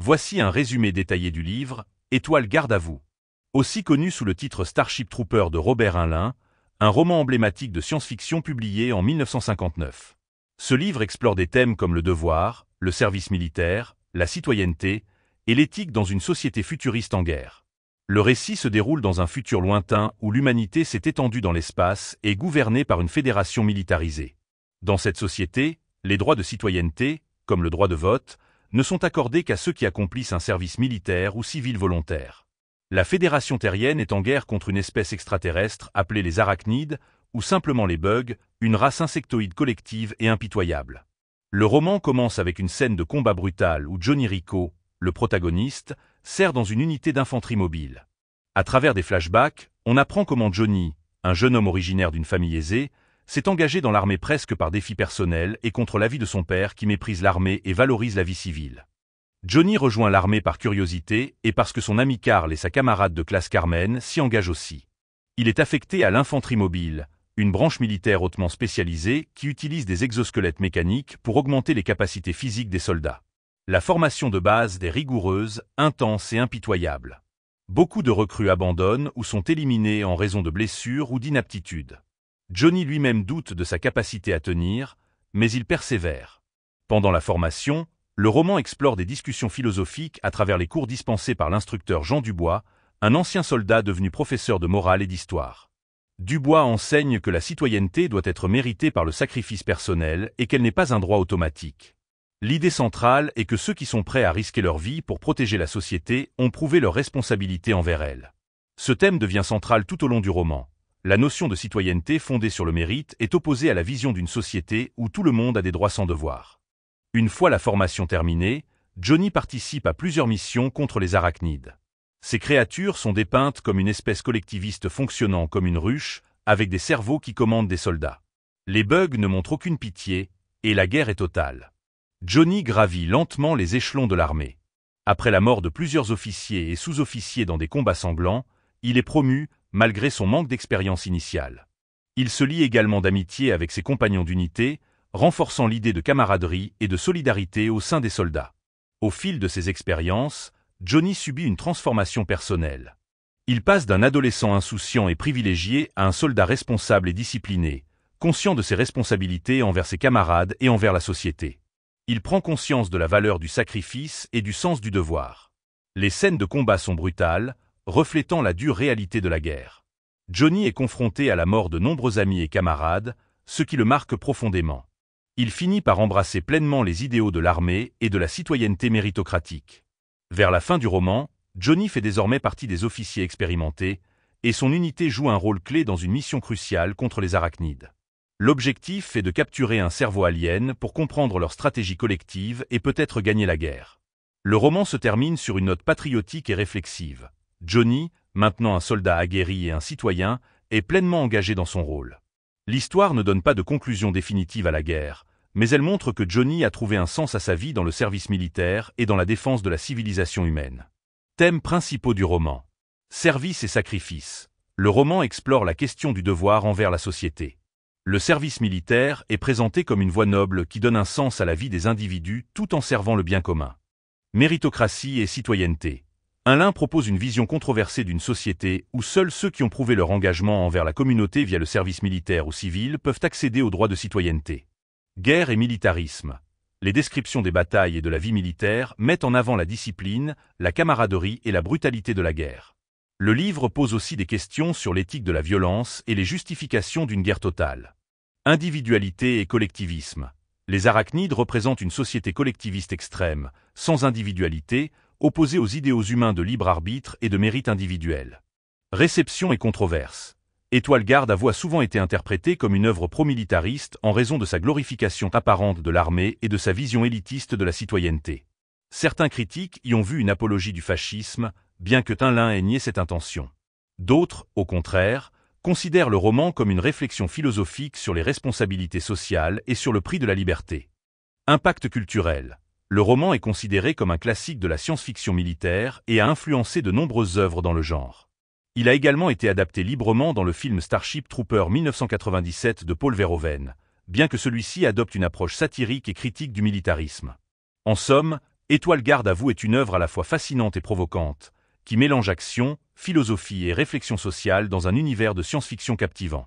Voici un résumé détaillé du livre « Étoile garde à vous ». Aussi connu sous le titre Starship Trooper de Robert Heinlein, un roman emblématique de science-fiction publié en 1959. Ce livre explore des thèmes comme le devoir, le service militaire, la citoyenneté et l'éthique dans une société futuriste en guerre. Le récit se déroule dans un futur lointain où l'humanité s'est étendue dans l'espace et est gouvernée par une fédération militarisée. Dans cette société, les droits de citoyenneté, comme le droit de vote, ne sont accordés qu'à ceux qui accomplissent un service militaire ou civil volontaire. La Fédération terrienne est en guerre contre une espèce extraterrestre appelée les arachnides, ou simplement les bugs, une race insectoïde collective et impitoyable. Le roman commence avec une scène de combat brutal où Johnny Rico, le protagoniste, sert dans une unité d'infanterie mobile. À travers des flashbacks, on apprend comment Johnny, un jeune homme originaire d'une famille aisée, s'est engagé dans l'armée presque par défi personnel et contre l'avis de son père qui méprise l'armée et valorise la vie civile. Johnny rejoint l'armée par curiosité et parce que son ami Carl et sa camarade de classe Carmen s'y engagent aussi. Il est affecté à l'infanterie mobile, une branche militaire hautement spécialisée qui utilise des exosquelettes mécaniques pour augmenter les capacités physiques des soldats. La formation de base est rigoureuse, intense et impitoyable. Beaucoup de recrues abandonnent ou sont éliminés en raison de blessures ou d'inaptitude. Johnny lui-même doute de sa capacité à tenir, mais il persévère. Pendant la formation, le roman explore des discussions philosophiques à travers les cours dispensés par l'instructeur Jean Dubois, un ancien soldat devenu professeur de morale et d'histoire. Dubois enseigne que la citoyenneté doit être méritée par le sacrifice personnel et qu'elle n'est pas un droit automatique. L'idée centrale est que ceux qui sont prêts à risquer leur vie pour protéger la société ont prouvé leur responsabilité envers elle. Ce thème devient central tout au long du roman. La notion de citoyenneté fondée sur le mérite est opposée à la vision d'une société où tout le monde a des droits sans devoirs. Une fois la formation terminée, Johnny participe à plusieurs missions contre les arachnides. Ces créatures sont dépeintes comme une espèce collectiviste fonctionnant comme une ruche, avec des cerveaux qui commandent des soldats. Les bugs ne montrent aucune pitié, et la guerre est totale. Johnny gravit lentement les échelons de l'armée. Après la mort de plusieurs officiers et sous-officiers dans des combats sanglants, il est promu, malgré son manque d'expérience initiale. Il se lie également d'amitié avec ses compagnons d'unité, renforçant l'idée de camaraderie et de solidarité au sein des soldats. Au fil de ses expériences, Johnny subit une transformation personnelle. Il passe d'un adolescent insouciant et privilégié à un soldat responsable et discipliné, conscient de ses responsabilités envers ses camarades et envers la société. Il prend conscience de la valeur du sacrifice et du sens du devoir. Les scènes de combat sont brutales, reflétant la dure réalité de la guerre. Johnny est confronté à la mort de nombreux amis et camarades, ce qui le marque profondément. Il finit par embrasser pleinement les idéaux de l'armée et de la citoyenneté méritocratique. Vers la fin du roman, Johnny fait désormais partie des officiers expérimentés, et son unité joue un rôle clé dans une mission cruciale contre les arachnides. L'objectif est de capturer un cerveau alien pour comprendre leur stratégie collective et peut-être gagner la guerre. Le roman se termine sur une note patriotique et réflexive. Johnny, maintenant un soldat aguerri et un citoyen, est pleinement engagé dans son rôle. L'histoire ne donne pas de conclusion définitive à la guerre, mais elle montre que Johnny a trouvé un sens à sa vie dans le service militaire et dans la défense de la civilisation humaine. Thèmes principaux du roman. Service et sacrifice. Le roman explore la question du devoir envers la société. Le service militaire est présenté comme une voie noble qui donne un sens à la vie des individus tout en servant le bien commun. Méritocratie et citoyenneté. Heinlein propose une vision controversée d'une société où seuls ceux qui ont prouvé leur engagement envers la communauté via le service militaire ou civil peuvent accéder aux droits de citoyenneté. Guerre et militarisme. Les descriptions des batailles et de la vie militaire mettent en avant la discipline, la camaraderie et la brutalité de la guerre. Le livre pose aussi des questions sur l'éthique de la violence et les justifications d'une guerre totale. Individualité et collectivisme. Les arachnides représentent une société collectiviste extrême, sans individualité, opposée aux idéaux humains de libre arbitre et de mérite individuel. Réception et controverse. Étoile garde à vous a souvent été interprétée comme une œuvre pro-militariste en raison de sa glorification apparente de l'armée et de sa vision élitiste de la citoyenneté. Certains critiques y ont vu une apologie du fascisme, bien que Heinlein ait nié cette intention. D'autres, au contraire, considèrent le roman comme une réflexion philosophique sur les responsabilités sociales et sur le prix de la liberté. Impact culturel. Le roman est considéré comme un classique de la science-fiction militaire et a influencé de nombreuses œuvres dans le genre. Il a également été adapté librement dans le film Starship Trooper 1997 de Paul Verhoeven, bien que celui-ci adopte une approche satirique et critique du militarisme. En somme, Étoile garde à vous est une œuvre à la fois fascinante et provocante, qui mélange action, philosophie et réflexion sociale dans un univers de science-fiction captivant.